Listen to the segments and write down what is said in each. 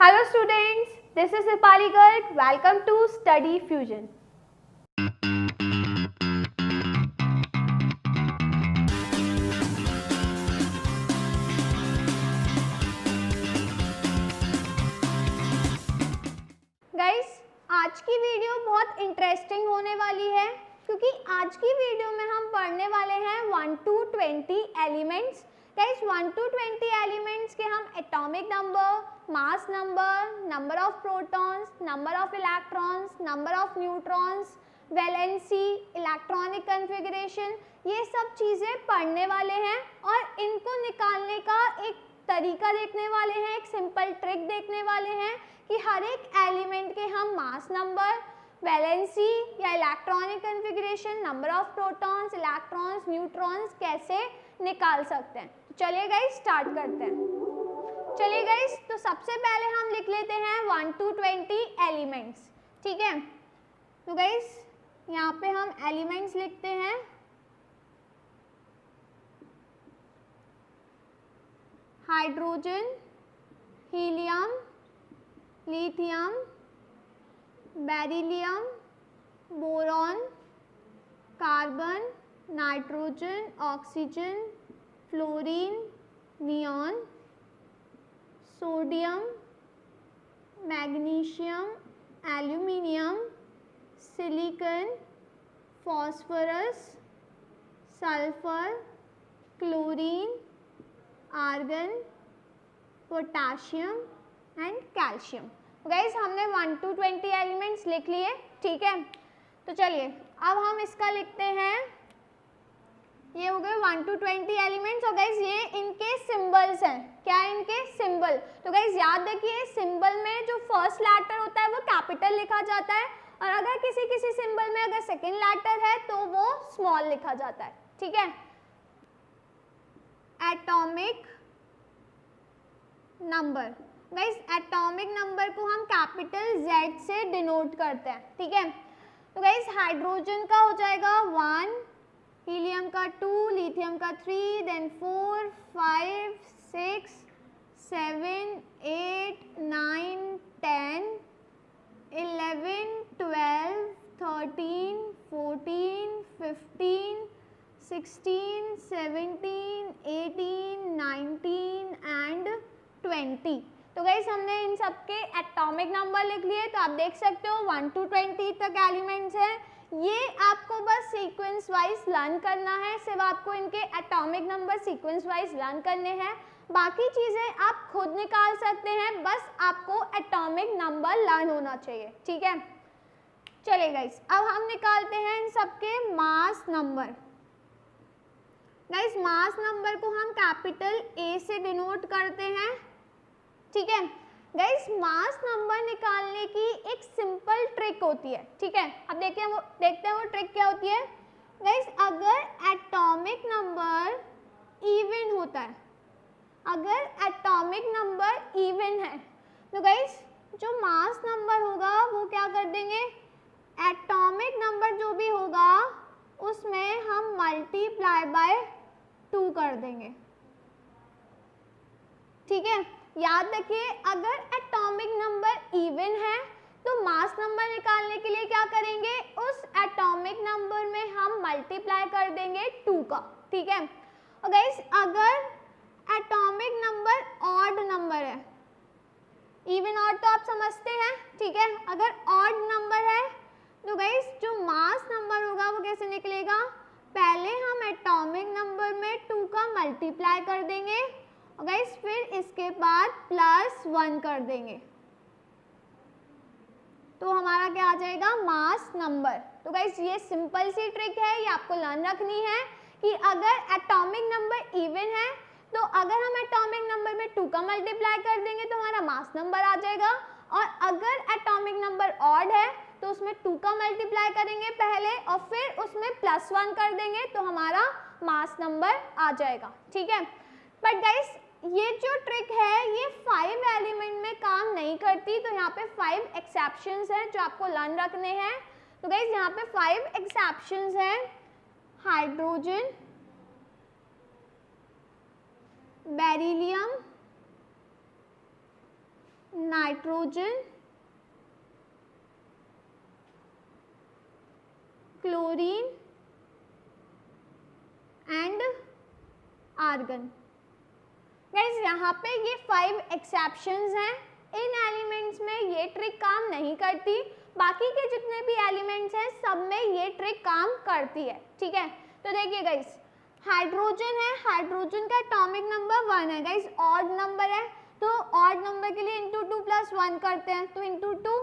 Hello students, this is Dipali Garg. Welcome to Study Fusion. Guys, आज की video बहुत interesting होने वाली है क्योंकि आज की वीडियो में हम पढ़ने वाले हैं 1 to 20 elements. Guys 1 to 20 elements के हम atomic number, mass number, number of protons, number of electrons, number of neutrons, valency, electronic configuration, ये सब चीज़ें पढ़ने वाले हैं और इनको निकालने का एक तरीका देखने वाले हैं, एक सिंपल ट्रिक देखने वाले हैं कि हर एक एलिमेंट के हम मास नंबर, वैलेंसी या electronic configuration, number of protons, electrons, neutrons कैसे निकाल सकते हैं। चलिए गाइस स्टार्ट करते हैं। चलिए गाइस, तो सबसे पहले हम लिख लेते हैं 1 to 20 एलिमेंट्स। ठीक है, तो गाइस यहाँ पे हम एलिमेंट्स लिखते हैं। Hydrogen, helium, lithium, beryllium, boron, carbon, nitrogen, oxygen, fluorine, neon, sodium, magnesium, aluminium, silicon, phosphorus, sulphur, chlorine, argon, potassium and calcium. Guys हमने 1 to 20 एलिमेंट्स लिख लिए। ठीक है, तो चलिए अब हम इसका लिखते हैं। ये हो गए 1 to 20 एलिमेंट्स और गाइस ये इनके सिंबल्स हैं। क्या है इनके सिंबल? तो गाइस याद रखिए, सिंबल में जो फर्स्ट लेटर होता है वो कैपिटल लिखा जाता है और अगर किसी सिंबल में अगर सेकेंड लेटर है तो वो स्मॉल लिखा जाता है। ठीक है, atomic number. Guys atomic number को हम कैपिटल Z से डिनोट करते हैं। ठीक है, तो गाइस हाइड्रोजन का हो जाएगा 1, हीलियम का 2, लिथियम का 3, देन 4, 5, 6, 7, 8, 9, 10, 11, 12, 13, 14, 15, 16, 17, 18, 19 एंड 20। तो गाइस हमने इन सब के एटॉमिक नंबर लिख लिए। तो आप देख सकते हो 1 to 20 तक एलिमेंट्स हैं। ये आपको बस सीक्वेंस वाइज लर्न करना है, सिर्फ आपको इनके atomic number sequence wise learn करने हैं। बाकी चीज़ें आप खुद निकाल सकते हैं, बस आपको एटॉमिक नंबर लर्न होना चाहिए। ठीक है, चलिए गाइस अब हम निकालते हैं इन सबके mass number. Guys mass number को हम कैपिटल A से डिनोट करते हैं। ठीक है, गाइस मास नंबर निकालने की एक सिंपल ट्रिक होती है। ठीक है, अब देखते हैं वो ट्रिक क्या होती है। गाइस अगर एटॉमिक नंबर इवन होता है, अगर एटॉमिक नंबर इवन है तो गाइस जो मास नंबर होगा वो क्या कर देंगे, एटॉमिक नंबर जो भी होगा उसमें हम मल्टीप्लाई बाय 2 कर देंगे। ठीक है, याद रखिए अगर एटॉमिक नंबर इवन है तो मास नंबर निकालने के लिए क्या करेंगे, उस एटॉमिक नंबर में हम मल्टीप्लाई कर देंगे 2 का। ठीक है, और गाइस अगर एटॉमिक नंबर ऑड नंबर है, इवन ऑड तो आप समझते हैं। ठीक है, अगर ऑड नंबर है तो गाइस जो मास नंबर होगा वो कैसे निकलेगा, पहले हम एटॉमिक नंबर में 2 का मल्टीप्लाई कर देंगे और गाइस फिर इसके बाद +1 कर देंगे तो हमारा क्या आ जाएगा, मास नंबर। तो गाइस ये सिंपल सी ट्रिक है, ये आपको लर्न रखनी है कि अगर एटॉमिक नंबर इवन है तो अगर हम एटॉमिक नंबर में 2 का मल्टीप्लाई कर देंगे तो हमारा मास नंबर आ जाएगा और अगर एटॉमिक नंबर ऑड है तो उसमें 2 का मल्टीप्लाई करेंगे पहले और फिर उसमें +1 कर देंगे तो हमारा मास नंबर आ जाएगा। ठीक है, बट गाइस ये जो ट्रिक है ये 5 एलिमेंट में काम नहीं करती, तो यहाँ पे 5 एक्सेप्शंस हैं जो आपको लर्न रखने हैं। तो गाइस यहाँ पे 5 एक्सेप्शंस हैं। Hydrogen, beryllium, nitrogen, chlorine and argon. Guys यहाँ पे ये 5 एक्सेप्शंस हैं, इन एलिमेंट्स में ये ट्रिक काम नहीं करती, बाकी के जितने भी एलिमेंट्स हैं सब में ये ट्रिक काम करती है, ठीक है। तो देखिए गाइस, हाइड्रोजन है, हाइड्रोजन का एटॉमिक नंबर 1 है गाइस, ऑड नंबर है, तो ऑड नंबर के लिए इंटू 2 + 1 करते हैं, तो इंटू 2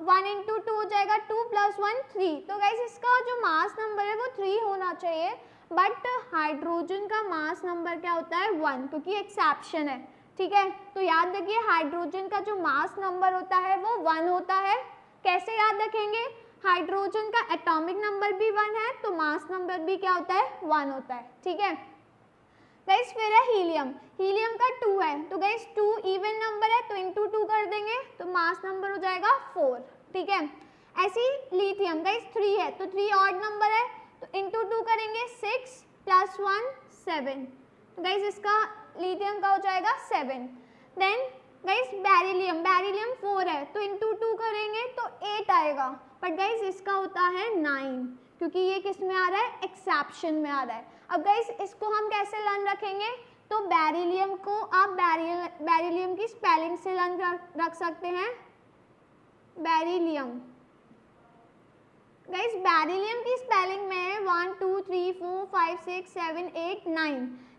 1 इंटू 2 हो जाएगा 2 + 1 3। तो गाइस इसका जो मास नंबर है वो 3 होना चाहिए, बट हाइड्रोजन का मास नंबर क्या होता है 1, क्योंकि एक्सेप्शन है, ठीक है। तो याद रखिए हाइड्रोजन का जो मास नंबर होता है वो 1 होता है। कैसे याद रखेंगे, हाइड्रोजन का एटॉमिक नंबर भी 1 है तो मास नंबर भी क्या होता है 1 होता है, ठीक है। गाइस फिर है हीलियम, हीलियम का 2 है, तो गाइस 2 इवन नंबर है तो इंटू 2 कर देंगे तो मास नंबर हो जाएगा 4, ठीक है। ऐसी लिथियम गाइस 3 है, तो 3 ऑड नंबर है तो इंटू 2 करेंगे 6 + 1 7, तो गाइस इसका लिथियम का हो जाएगा 7। देन गाइस बेरिलियम, बेरिलियम 4 है तो इंटू 2 करेंगे तो 8 आएगा, बट गाइस इसका होता है 9, क्योंकि ये किस में आ रहा है, एक्सेप्शन में आ रहा है। अब गाइस इसको हम कैसे लर्न रखेंगे, तो बेरिलियम को आप बेरिलियम की स्पेलिंग से लर्न रख सकते हैं, बेरिलियम। गाइस बेरिलियम की स्पेलिंग में 1 2 3 4 5 6 7 8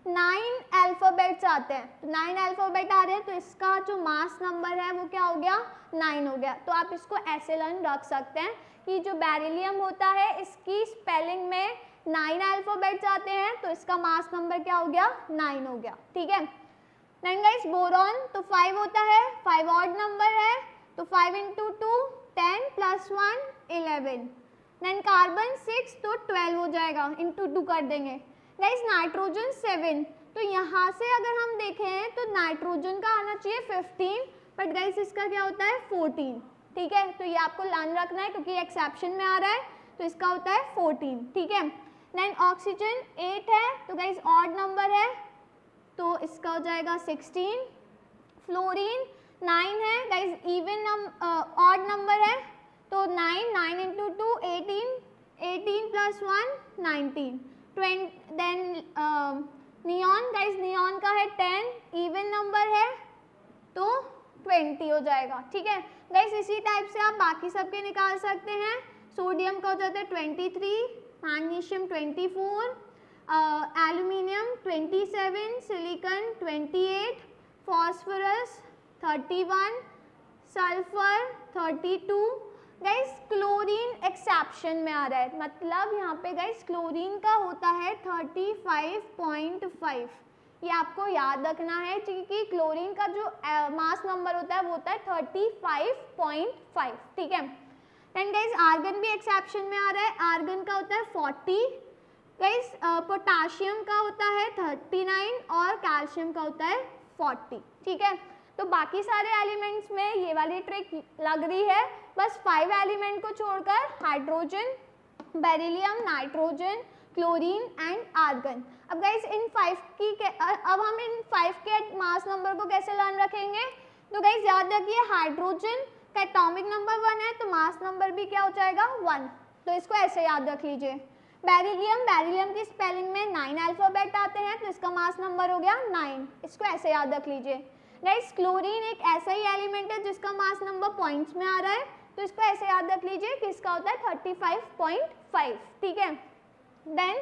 9 अल्फ़ाबेट्स आते हैं, तो 9 अल्फ़ाबेट आ रहे हैं, तो इसका जो मास नंबर है वो क्या हो गया 9 हो गया। तो आप इसको ऐसे लर्न रख सकते हैं कि जो बेरिलियम होता है इसकी स्पेलिंग में 9 अल्फ़ाबेट्स आते हैं, तो इसका मास नंबर क्या हो गया 9 हो गया, ठीक है। देन गाइस बोरॉन तो 5 होता है, 5 ऑड नंबर है, तो 5 इंटू 2 10 + 1 11। देन कार्बन 6 तो 12 हो जाएगा, इंटू 2 कर देंगे। गाइस नाइट्रोजन 7, तो यहाँ से अगर हम देखें तो नाइट्रोजन का आना चाहिए 15, बट गाइस इसका क्या होता है 14, ठीक है। तो ये आपको लर्न रखना है क्योंकि एक्सेप्शन में आ रहा है, तो इसका होता है 14, ठीक है। देन ऑक्सीजन 8 है, तो गाइस ऑड नंबर है तो इसका हो जाएगा 16। फ्लोरीन 9 है गाइस, इवन ऑड नंबर है तो 9 into 2 18 18 + 1 19। Then neon guys, neon का है 10, इवन नंबर है तो 20 हो जाएगा, ठीक है। गाइस इसी टाइप से आप बाकी सबके निकाल सकते हैं। सोडियम का हो जाता है 23, magnesium 24, aluminium 27, silicon 28, phosphorus 31, sulphur 32। Guys chlorine exception में आ रहा है, मतलब यहाँ पे गाइस क्लोरीन का होता है 35.5, ये आपको याद रखना है क्योंकि क्लोरीन का जो मास नंबर होता है वो होता है 35.5, ठीक है। देन गाइस आर्गन भी एक्सेप्शन में आ रहा है, आर्गन का होता है 40। गाइस पोटाशियम का होता है 39 और कैल्शियम का होता है 40, ठीक है। तो बाकी सारे एलिमेंट्स में ये वाली ट्रिक लग रही है, बस 5 एलिमेंट को छोड़कर hydrogen, beryllium, nitrogen, chlorine and argon. अब गाइस इन 5 की अब हम इन 5 के मास नंबर को कैसे लर्न रखेंगे, तो गाइस याद रखिए हाइड्रोजन का एटॉमिक नंबर 1 है तो मास नंबर भी क्या हो जाएगा 1, तो इसको ऐसे याद रख लीजिए। बेरिलियम, बेरिलियम की स्पेलिंग में 9 अल्फ़ाबेट आते हैं तो इसका मास नंबर हो गया 9, इसको ऐसे याद रख लीजिए। गाइस क्लोरीन एक ऐसा ही एलिमेंट है जिसका मास नंबर पॉइंट्स में आ रहा है, तो इसको ऐसे याद रख लीजिए कि इसका होता है 35.5, ठीक है। देन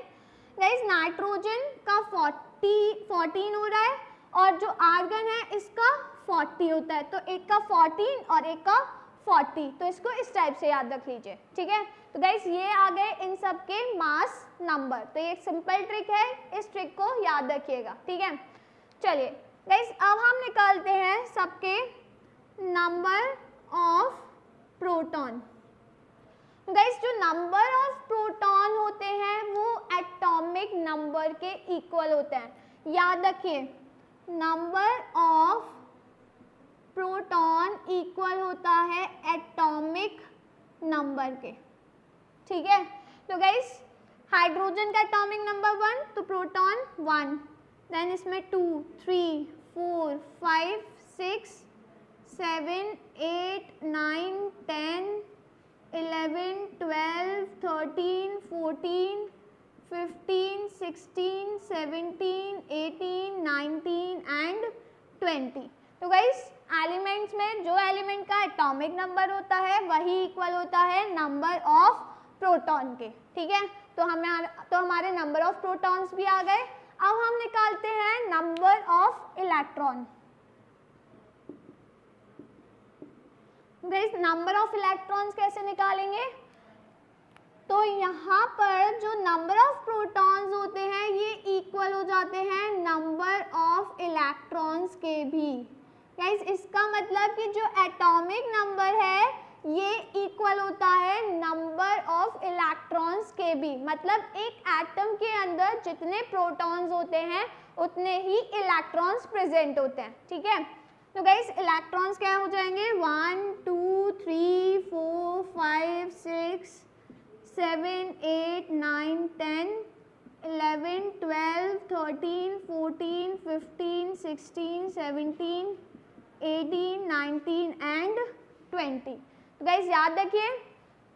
गाइस नाइट्रोजन का 14 हो रहा है और जो आर्गन है इसका 40 होता है, तो एक का 14 और एक का 40, तो इसको इस टाइप से याद रख लीजिए, ठीक है। तो गाइस ये आ गए इन सब के मास नंबर, तो ये एक सिंपल ट्रिक है, इस ट्रिक को याद रखिएगा, ठीक है। चलिए गाइस अब हम निकालते हैं सबके नंबर ऑफ प्रोटॉन। गाइस जो नंबर ऑफ प्रोटॉन होते हैं वो एटॉमिक नंबर के इक्वल होते हैं, याद रखिए नंबर ऑफ प्रोटॉन इक्वल होता है एटॉमिक नंबर के, ठीक है। तो गाइस हाइड्रोजन का एटॉमिक नंबर 1 तो प्रोटॉन 1, देन इसमें 2 3 4 5 6 7, 8, 9, 10, 11, 12, 13, 14, 15, 16, 17, 18, 19 एंड 20। तो गाइस एलिमेंट्स में जो एलिमेंट का एटॉमिक नंबर होता है वही इक्वल होता है नंबर ऑफ प्रोटॉन के, ठीक है। तो हमारे नंबर ऑफ प्रोटॉन्स भी आ गए। अब हम निकालते हैं number of electron. Guys number of electrons कैसे निकालेंगे? तो यहाँ पर जो नंबर ऑफ प्रोटॉन्स होते हैं ये इक्वल हो जाते हैं नंबर ऑफ इलेक्ट्रॉन्स के भी। गाइस इसका मतलब कि जो एटॉमिक नंबर है ये इक्वल होता है नंबर ऑफ इलेक्ट्रॉन्स के भी। मतलब एक एटम के अंदर जितने प्रोटॉन्स होते हैं उतने ही इलेक्ट्रॉन्स प्रेजेंट होते हैं, ठीक है। तो गाइस इलेक्ट्रॉन्स क्या हो जाएंगे? 1, 2, 3, 4, 5, 6, 7, 8, 9, 10, 11, 12, 13, 14, 15, 16, 17, 18, 19 एंड 20। तो गाइस याद रखिए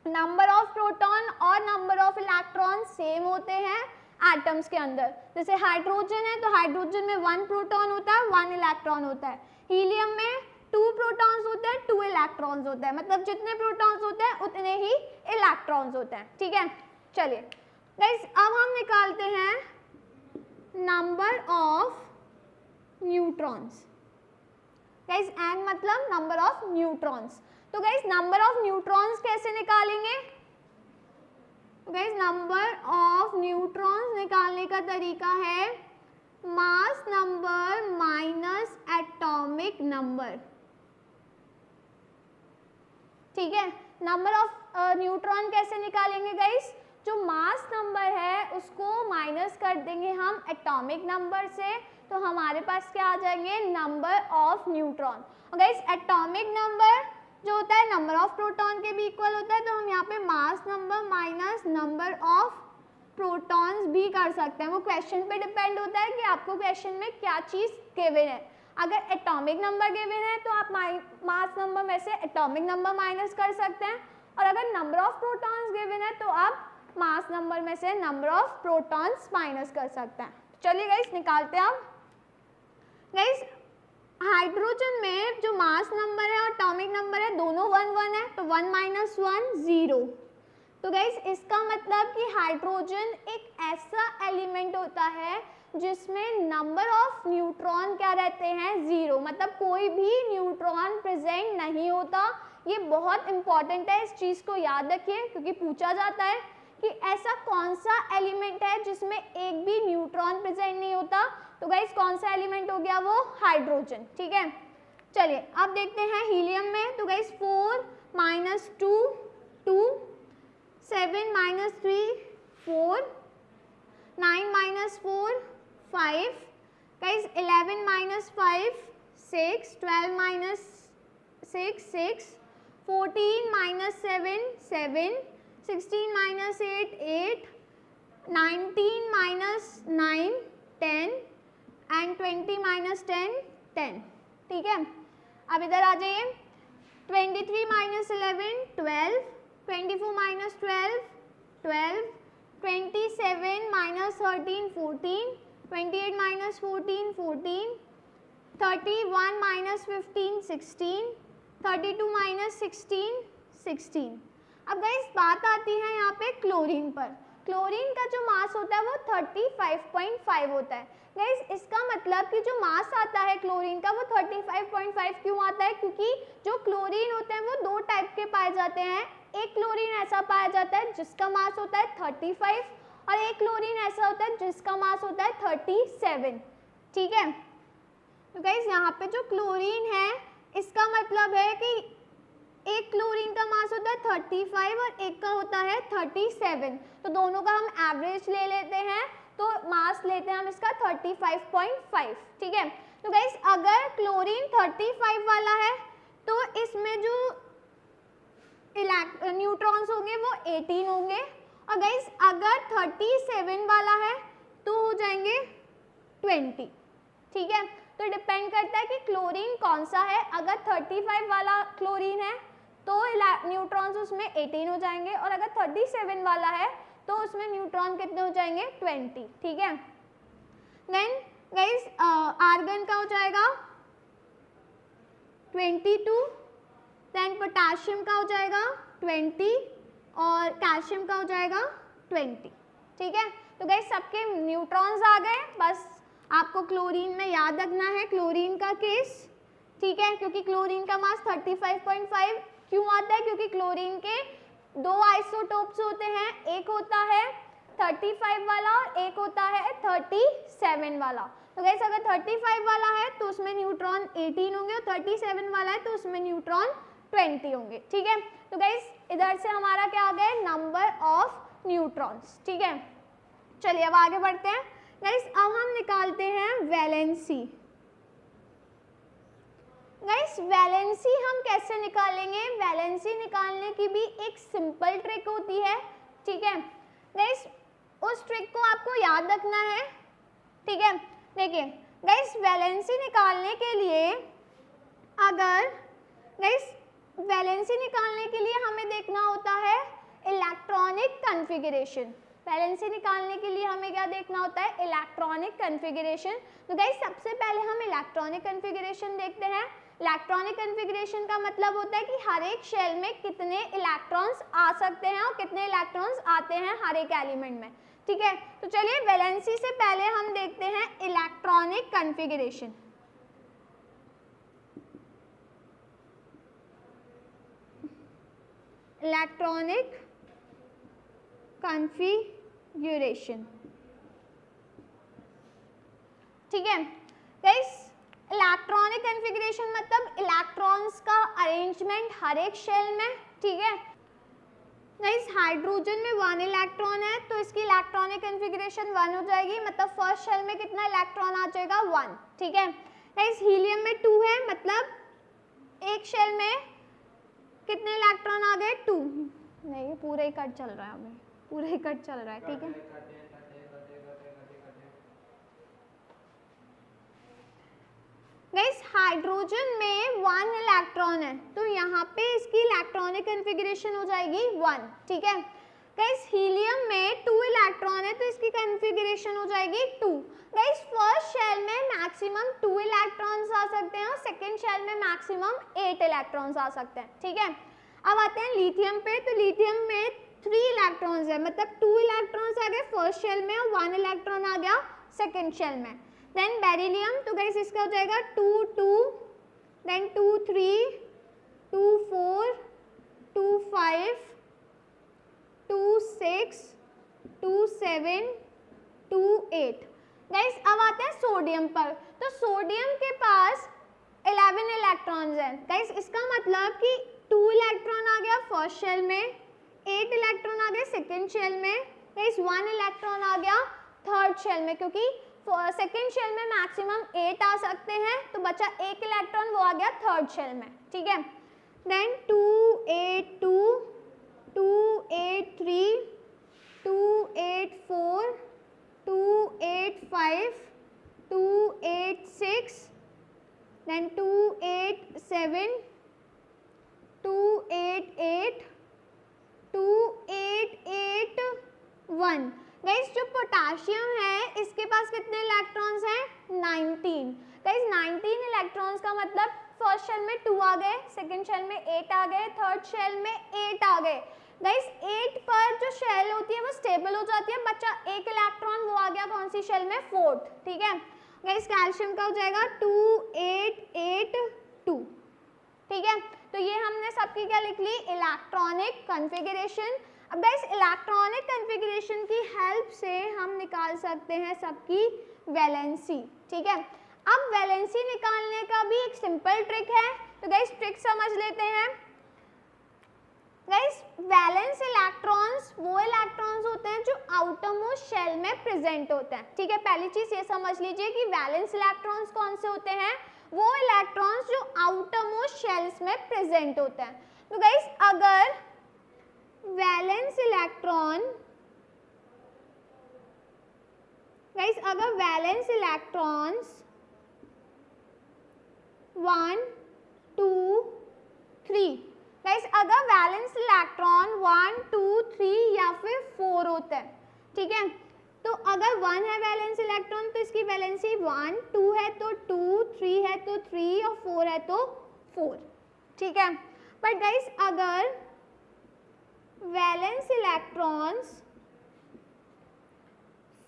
नंबर ऑफ प्रोटॉन और नंबर ऑफ इलेक्ट्रॉन सेम होते हैं एटम्स के अंदर। जैसे हाइड्रोजन है तो हाइड्रोजन में 1 प्रोटॉन होता है, 1 इलेक्ट्रॉन होता है। हीलियम में 2 प्रोटॉन्स होते हैं, 2 इलेक्ट्रॉन्स होते हैं। मतलब जितने प्रोटॉन्स होते हैं उतने ही इलेक्ट्रॉन्स होते हैं, ठीक है। चलिए गाइस अब हम निकालते हैं number of neutrons. Guys N मतलब नंबर ऑफ न्यूट्रॉन्स। तो गाइस नंबर ऑफ न्यूट्रॉन्स कैसे निकालेंगे? गाइस नंबर ऑफ न्यूट्रॉन्स निकालने का तरीका है mass number minus atomic number, ठीक है। नंबर ऑफ न्यूट्रॉन कैसे निकालेंगे गाइस? जो मास नंबर है उसको माइनस कर देंगे हम एटॉमिक नंबर से, तो हमारे पास क्या आ जाएंगे? Number of neutron. और गाइस एटॉमिक नंबर जो होता है नंबर ऑफ प्रोटॉन के भी इक्वल होता है, तो हम यहाँ पे mass number minus number of protons भी कर सकते हैं। वो क्वेश्चन पे डिपेंड होता है कि आपको क्वेश्चन में क्या चीज़ गिवन है। अगर एटॉमिक नंबर गिवन है तो आप मास नंबर में से एटॉमिक नंबर माइनस कर सकते हैं, और अगर नंबर ऑफ प्रोटॉन्स गिवन है तो आप मास नंबर में से नंबर ऑफ प्रोटॉन्स माइनस कर सकते हैं। चलिए गाइस निकालते हैं अब। गाइस हाइड्रोजन में जो मास नंबर है और एटॉमिक नंबर है दोनों 1 1 है, तो 1 माइनस 1 0। तो गाइस इसका मतलब कि हाइड्रोजन एक ऐसा एलिमेंट होता है जिसमें नंबर ऑफ न्यूट्रॉन क्या रहते हैं? 0। मतलब कोई भी न्यूट्रॉन प्रेजेंट नहीं होता। ये बहुत इंपॉर्टेंट है, इस चीज़ को याद रखिए क्योंकि पूछा जाता है कि ऐसा कौन सा एलिमेंट है जिसमें एक भी न्यूट्रॉन प्रेजेंट नहीं होता। तो गाइस कौन सा एलिमेंट हो गया? वो हाइड्रोजन, ठीक है। चलिए अब देखते हैं हीलियम में। तो guys 4 minus 2 2, 7 minus 3 4, 9 minus 4 5, guys 11 minus 5 6, 12 minus 6 6, 14 minus 7 7, 16 minus 8 8, 19 minus 9 10 and 20 minus 10 10, ठीक है। अब इधर आ जाइए। 23 minus 11 12, 24 minus 12 12, 27 minus 13 14, 28 minus 14 14, 31 minus 15 16, 32 minus 16 16। अब गाइस बात आती है यहाँ पे क्लोरीन पर। क्लोरीन का जो मास होता है वो 35.5 होता है। गाइस इसका मतलब कि जो मास आता है क्लोरीन का वो 35.5 क्यों आता है? क्योंकि जो क्लोरीन होते हैं वो 2 टाइप के पाए जाते हैं। एक क्लोरीन ऐसा पाया जाता है जिसका मास होता है 35 और एक क्लोरीन ऐसा होता है जिसका मास होता है 37, ठीक है। तो गाइस यहाँ पे जो क्लोरीन है इसका मतलब है कि एक क्लोरीन का मास होता है 35 और एक का होता है 37। तो दोनों का हम एवरेज ले लेते हैं, तो मास लेते हैं हम इसका 35.5, ठीक है। तो गाइस अगर क्लोरीन 35 वाला है तो इसमें जो न्यूट्रॉन्स होंगे वो 18 होंगे, और गाइस अगर 37 वाला है तो हो जाएंगे 20, ठीक है। तो डिपेंड करता है कि क्लोरीन कौन सा है। अगर 35 वाला क्लोरीन है तो न्यूट्रॉन्स उसमें 18 हो जाएंगे, और अगर 37 वाला है तो उसमें न्यूट्रॉन कितने हो जाएंगे 20, ठीक है। देन गाइस आर्गन का हो जाएगा 22, देन पोटाशियम का हो जाएगा 20 और कैल्शियम का हो जाएगा 20, ठीक है। तो गाइस सबके न्यूट्रॉन्स आ गए, बस आपको क्लोरीन में याद रखना है क्लोरीन का केस, ठीक है, क्योंकि क्लोरीन का मास 35.5 क्यों आता है, क्योंकि क्लोरीन के दो आइसोटोप्स होते हैं, एक होता है 35 वाला और एक होता है 37 वाला। तो गाइस अगर 35 वाला है तो उसमें न्यूट्रॉन 18 होंगे और 37 वाला है तो उसमें न्यूट्रॉन 20 होंगे, ठीक है। तो गाइस इधर से हमारा क्या आ गया, नंबर ऑफ न्यूट्रॉन्स, ठीक है। चलिए अब आगे बढ़ते हैं गाइस। अब हम निकालते हैं वैलेंसी। गाइस वैलेंसी हम कैसे निकालेंगे, वैलेंसी निकालने की भी एक सिंपल ट्रिक होती है, ठीक है। गाइस उस ट्रिक को आपको याद रखना है, ठीक है। देखिए गाइस वैलेंसी निकालने के लिए, अगर गाइस वैलेंसी निकालने के लिए हमें देखना होता है इलेक्ट्रॉनिक कॉन्फ़िगरेशन। वैलेंसी निकालने के लिए हमें क्या देखना होता है, इलेक्ट्रॉनिक कॉन्फ़िगरेशन। तो गाइस सबसे पहले हम इलेक्ट्रॉनिक कॉन्फ़िगरेशन देखते हैं। इलेक्ट्रॉनिक कॉन्फ़िगरेशन का मतलब होता है कि हर एक शेल में कितने इलेक्ट्रॉन्स आ सकते हैं और कितने इलेक्ट्रॉन्स आते हैं हर एक एलिमेंट में, ठीक है। तो चलिए वैलेंसी से पहले हम देखते हैं इलेक्ट्रॉनिक कॉन्फ़िगरेशन। इलेक्ट्रॉनिक कॉन्फ़िगरेशन, ठीक है। गाइस इलेक्ट्रॉनिक कॉन्फ़िगरेशन मतलब इलेक्ट्रॉन्स का अरेंजमेंट हर एक शेल में, ठीक है। गाइस हाइड्रोजन में 1 इलेक्ट्रॉन है तो इसकी इलेक्ट्रॉनिक कॉन्फ़िगरेशन 1 हो जाएगी, मतलब फर्स्ट शेल में कितना इलेक्ट्रॉन आ जाएगा 1, ठीक है। गाइस हीलियम में 2 है, मतलब एक शेल में कितने इलेक्ट्रॉन आ गए 2, नहीं पूरा ही कट चल रहा है, हमें पूरा ही कट चल रहा है, ठीक है। गाइस हाइड्रोजन में 1 इलेक्ट्रॉन है तो यहाँ पे इसकी इलेक्ट्रॉनिक कॉन्फ़िगरेशन हो जाएगी 1, ठीक है। गाइस हीलियम में 2 इलेक्ट्रॉन है तो इसकी कॉन्फ़िगरेशन हो जाएगी 2। गाइस फर्स्ट शेल में मैक्सिमम 2 इलेक्ट्रॉन्स आ सकते हैं और सेकंड शेल में मैक्सिमम 8 इलेक्ट्रॉन्स आ सकते हैं, ठीक है। अब आते हैं लिथियम पे, तो लिथियम में 3 इलेक्ट्रॉन्स है, मतलब 2 इलेक्ट्रॉन्स आ गए फर्स्ट शेल में और 1 इलेक्ट्रॉन आ गया सेकंड शेल में। देन बेरिलियम, तो गाइस इसका हो जाएगा 2 2, देन 2 3, 2 4, 2 5, 2 6, 2 7, 2 8। गाइस अब आते हैं सोडियम पर, तो सोडियम के पास 11 इलेक्ट्रॉन्स हैं। गाइस इसका मतलब कि 2 इलेक्ट्रॉन आ गया फर्स्ट शेल में, 8 इलेक्ट्रॉन आ गए सेकेंड शेल में, गाइस 1 इलेक्ट्रॉन आ गया थर्ड शेल में, क्योंकि सेकेंड शेल में मैक्सिमम 8 आ सकते हैं तो बचा 1 इलेक्ट्रॉन, वो आ गया थर्ड शेल में, ठीक है। Then 2 8 2, 2 8 3, 2 8 4, 2 8 5, 2 8 6, then 2 8 7, 2 8 8, 2 8 8 1। गाइस जो पोटाशियम है इसके पास कितने इलेक्ट्रॉन्स हैं 19। गाइस 19 इलेक्ट्रॉन्स का मतलब फर्स्ट शेल में 2 आ गए, सेकंड शेल में 8 आ गए, थर्ड शेल में 8 आ गए। गाइस 8 पर जो शेल होती है वो स्टेबल हो जाती है, बच्चा 1 इलेक्ट्रॉन, वो आ गया कौन सी शेल में, फोर्थ, ठीक है। गाइस कैल्शियम का हो जाएगा 2 8 8 2, ठीक है। तो ये हमने सबकी क्या लिख ली, इलेक्ट्रॉनिक कॉन्फ़िगरेशन। अब गाइस इलेक्ट्रॉनिक कॉन्फ़िगरेशन की हेल्प से हम निकाल सकते हैं सबकी वैलेंसी, ठीक है। अब वैलेंसी निकालने का भी एक सिंपल ट्रिक है, तो गाइस ट्रिक समझ लेते हैं। गाइस वैलेंस इलेक्ट्रॉन्स वो इलेक्ट्रॉन्स होते हैं जो आउटर मोस्ट शेल में प्रेजेंट होते हैं, ठीक है। पहली चीज ये समझ लीजिए कि वैलेंस इलेक्ट्रॉन्स कौन से होते हैं, वो इलेक्ट्रॉन्स जो आउटर मोस्ट शेल्स में प्रेजेंट होते हैं। तो गाइस अगर वैलेंस इलेक्ट्रॉन, गाइस अगर वैलेंस इलेक्ट्रॉन्स 1 2 3। गाइस अगर वैलेंस इलेक्ट्रॉन 1 2 3 या फिर 4 होता है, ठीक है, तो अगर 1 है वैलेंस इलेक्ट्रॉन तो इसकी वैलेंसी 1, 2 है तो 2, 3 है तो 3 और 4 है तो 4, ठीक है। बट गाइस अगर वैलेंस इलेक्ट्रॉन्स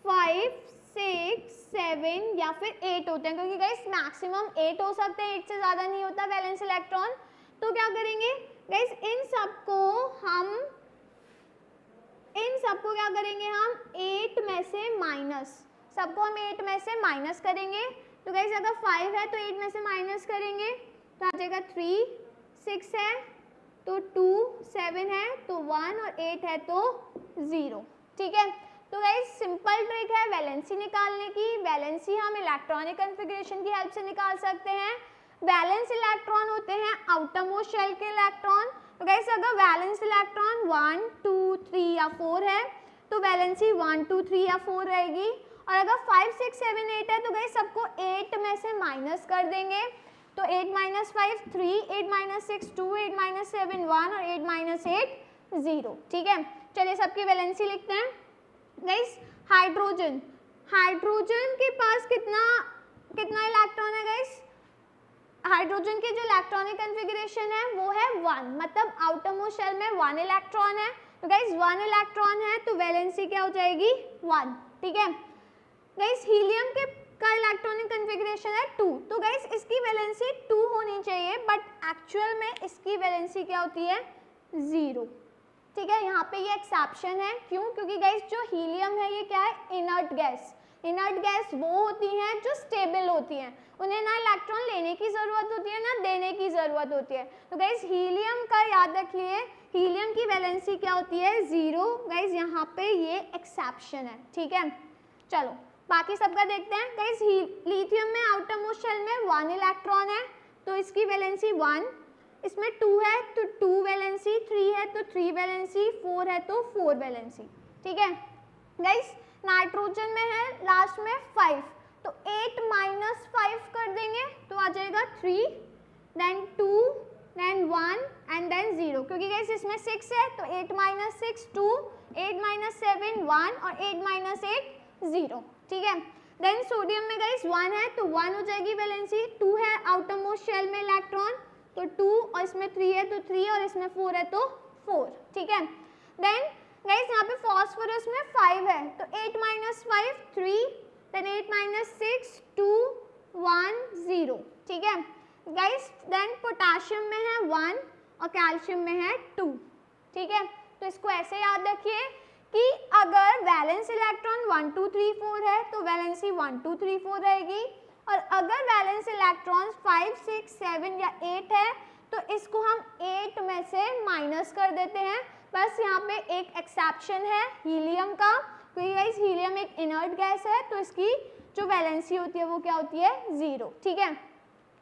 5 6 7 या फिर 8 होते हैं, क्योंकि गाइस मैक्सिमम 8 हो सकते हैं, 8 से ज़्यादा नहीं होता वैलेंस इलेक्ट्रॉन, तो क्या करेंगे गाइस इन सबको क्या करेंगे हम 8 में से माइनस, सबको हम 8 में से माइनस करेंगे। तो गाइस अगर 5 है तो 8 में से माइनस करेंगे तो आ जाएगा 3, 6 है तो 2, 7 है तो 1 और 8 है तो 0, ठीक है। तो गाइस सिंपल ट्रिक है वैलेंसी निकालने की। वैलेंसी हम इलेक्ट्रॉनिक कॉन्फ़िगरेशन की हेल्प से निकाल सकते हैं। वैलेंस इलेक्ट्रॉन होते हैं आउटर मोस्ट शेल के इलेक्ट्रॉन। तो गाइस अगर वैलेंस इलेक्ट्रॉन 1 2 3 या 4 है तो वैलेंसी 1 2 3 या 4 रहेगी, और अगर 5 6 7 8 है तो गाइस सबको 8 में से माइनस कर देंगे, तो 8 - 5 3, 8 - 6 2, 8 - 7 1 और 8 - 8 0, ठीक है। चलिए सबकी वैलेंसी लिखते हैं। गाइस हाइड्रोजन, हाइड्रोजन के पास कितना इलेक्ट्रॉन है गाइस? हाइड्रोजन के जो इलेक्ट्रॉनिक कॉन्फ़िगरेशन है वो है 1, मतलब आउटर मोस्ट शेल में 1 इलेक्ट्रॉन है। तो गाइस 1 इलेक्ट्रॉन है तो वैलेंसी क्या हो जाएगी 1, ठीक है। गाइस हीलियम के का इलेक्ट्रॉनिक कॉन्फ़िगरेशन है 2, तो गाइस इसकी वैलेंसी 2 होनी चाहिए, बट एक्चुअल में इसकी वैलेंसी क्या होती है 0, ठीक है। यहाँ पे ये एक्सेप्शन है, क्यों? क्योंकि गाइस जो हीलियम है ये क्या है इनर्ट गैस। इनर्ट गैस वो होती हैं जो स्टेबल होती हैं, उन्हें ना इलेक्ट्रॉन लेने की ज़रूरत होती है ना देने की ज़रूरत होती है। तो गाइस हीलियम का याद रखिए, हीलियम की वैलेंसी क्या होती है 0। गाइस यहाँ पे ये एक्सेप्शन है, ठीक है। चलो बाकी सबका देखते हैं। गाइस लिथियम में आउटर मोस्ट शेल में 1 इलेक्ट्रॉन है तो इसकी वैलेंसी 1, इसमें 2 है तो 2 वैलेंसी, 3 है तो 3 वैलेंसी, 4 है तो 4 वैलेंसी, ठीक है। गाइस नाइट्रोजन में है लास्ट में 5, तो 8 - 5 कर देंगे तो आ जाएगा 3, देन 2, देन 1 एंड देन 0, क्योंकि गाइस इसमें 6 है तो 8 - 6 2, 8 - 7 1 और 8 - 8 0, ठीक है। देन सोडियम में गाइस 1 है तो 1 हो जाएगी वैलेंसी, 2 है आउटर मोस्ट शेल में इलेक्ट्रॉन तो 2, और इसमें 3 है तो 3 और इसमें 4 है तो 4, ठीक है। देन गाइस यहाँ पे फॉस्फोरस में 5 है तो 8 - 5 3, देन 8 - 6 2 1 0, ठीक है। गाइस देन पोटाशियम में है 1 और कैल्शियम में है 2, ठीक है। तो इसको ऐसे याद रखिए कि अगर वैलेंस इलेक्ट्रॉन 1 2 3 4 है तो वैलेंसी 1 2 3 4 रहेगी, और अगर वैलेंस इलेक्ट्रॉन्स 5 6 7 या 8 है तो इसको हम 8 में से माइनस कर देते हैं। बस यहाँ पे एक एक्सेप्शन है हीलियम का, क्योंकि गाइस हीलियम एक इनर्ट गैस है तो इसकी जो वैलेंसी होती है वो क्या होती है 0, ठीक है।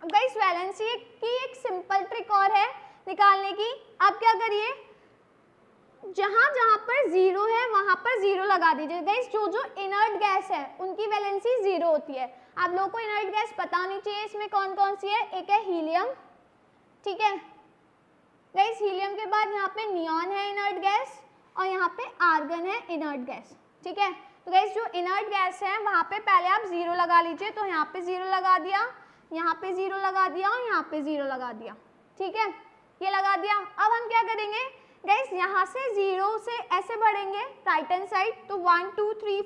अब गाइस वैलेंसी की एक सिंपल ट्रिक और है निकालने की। आप क्या करिए, जहाँ जहाँ पर 0 है वहाँ पर 0 लगा दीजिए। गाइस जो जो इनर्ट गैस है उनकी वैलेंसी 0 होती है। आप लोगों को इनर्ट गैस पता होनी चाहिए, इसमें कौन कौन सी है। एक है हीलियम, ठीक है। गाइस हीलियम के बाद यहाँ पे नियॉन है इनर्ट गैस, और यहाँ पे आर्गन है इनर्ट गैस, ठीक है। तो गाइस जो इनर्ट गैस है वहाँ पे पहले आप 0 लगा लीजिए, तो यहाँ पे 0 लगा दिया, यहाँ पे 0 लगा दिया और यहाँ पे 0 लगा दिया, ठीक है, ये लगा दिया। अब हम क्या करेंगे गाइस, यहाँ से 0 से ऐसे बढ़ेंगे राइट हैंड साइड, तो 1 2 3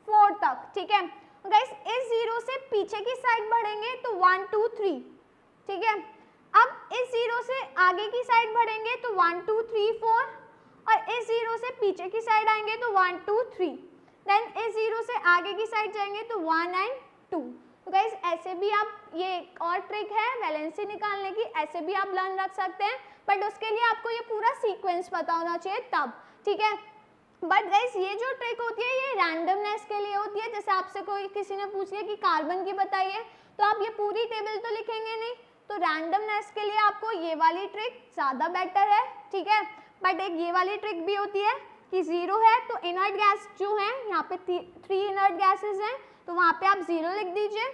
4 तक, ठीक है। गाइस इस 0 से पीछे की साइड बढ़ेंगे तो 1 2 3, ठीक है। अब इस 0 से आगे की साइड बढ़ेंगे तो 1 2 3 4, और इस 0 से पीछे की साइड आएंगे तो 1 2 3, देन इस 0 से आगे की साइड जाएंगे तो 1 एंड 2। तो गाइस ऐसे भी आप, ये एक और ट्रिक है वैलेंसी निकालने की, ऐसे भी आप लर्न रख सकते हैं, बट उसके लिए आपको ये पूरा सीक्वेंस पता होना चाहिए तब, ठीक है। बट गाइस ये जो ट्रिक होती है ये रैंडमनेस के लिए होती है। जैसे आपसे कोई किसी ने पूछ लिया कि कार्बन की बताइए, तो आप ये पूरी टेबल तो लिखेंगे नहीं, तो रैंडमनेस के लिए आपको ये वाली ट्रिक ज़्यादा बेटर है, ठीक है। बट एक ये वाली ट्रिक भी होती है कि 0 है तो इनर्ट गैस जो है यहाँ पे 3 इनर्ट गैसेज हैं तो वहाँ पे आप 0 लिख दीजिए।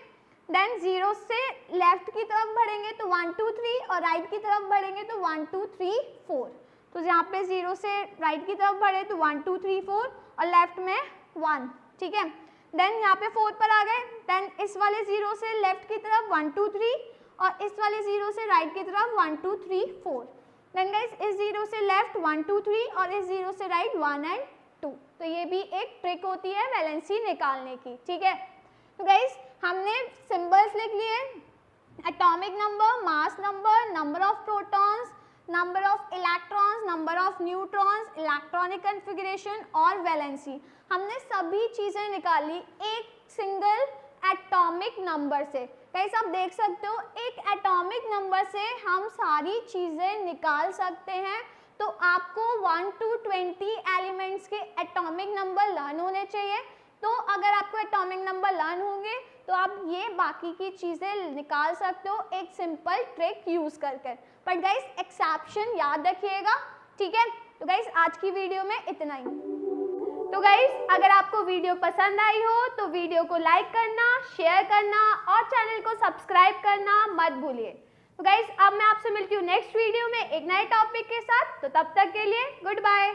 देन 0 से लेफ्ट की तरफ बढ़ेंगे तो 1 2 3 और राइट की तरफ बढ़ेंगे तो 1 2 3 4। तो यहाँ पे 0 से राइट की तरफ बढ़े तो 1 2 3 4 और लेफ्ट में 1, ठीक है। देन यहाँ पे 4 पर आ गए, देन इस वाले 0 से लेफ्ट की तरफ 1 2 3 और इस वाले 0 से राइट की तरफ 1 2 3 4। देन गाइस इस 0 से लेफ्ट 1 2 3 और इस 0 से राइट 1 एंड 2। तो ये भी एक ट्रिक होती है वैलेंसी निकालने की, ठीक है। तो गाइस हमने सिंबल्स लिख लिए, atomic number, mass number, number of protons, number of electrons, number of neutrons, electronic configuration और वैलेंसी। हमने सभी चीज़ें निकाली एक सिंगल एटॉमिक नंबर से। गाइस आप देख सकते हो एक एटॉमिक नंबर से हम सारी चीज़ें निकाल सकते हैं। तो आपको 1 to 20 एलिमेंट्स के एटॉमिक नंबर लर्न होने चाहिए। तो अगर आपको एटॉमिक नंबर लर्न होंगे तो आप ये बाकी की चीज़ें निकाल सकते हो एक सिंपल ट्रिक यूज़ कर कर। बट गाइस एक्सेप्शन याद रखिएगा, ठीक है। तो गाइस आज की वीडियो में इतना ही। तो गाइस अगर आपको वीडियो पसंद आई हो तो वीडियो को लाइक करना, शेयर करना और चैनल को सब्सक्राइब करना मत भूलिए। तो गाइस अब मैं आपसे मिलती हूँ नेक्स्ट वीडियो में एक नए टॉपिक के साथ। तो तब तक के लिए गुड बाय।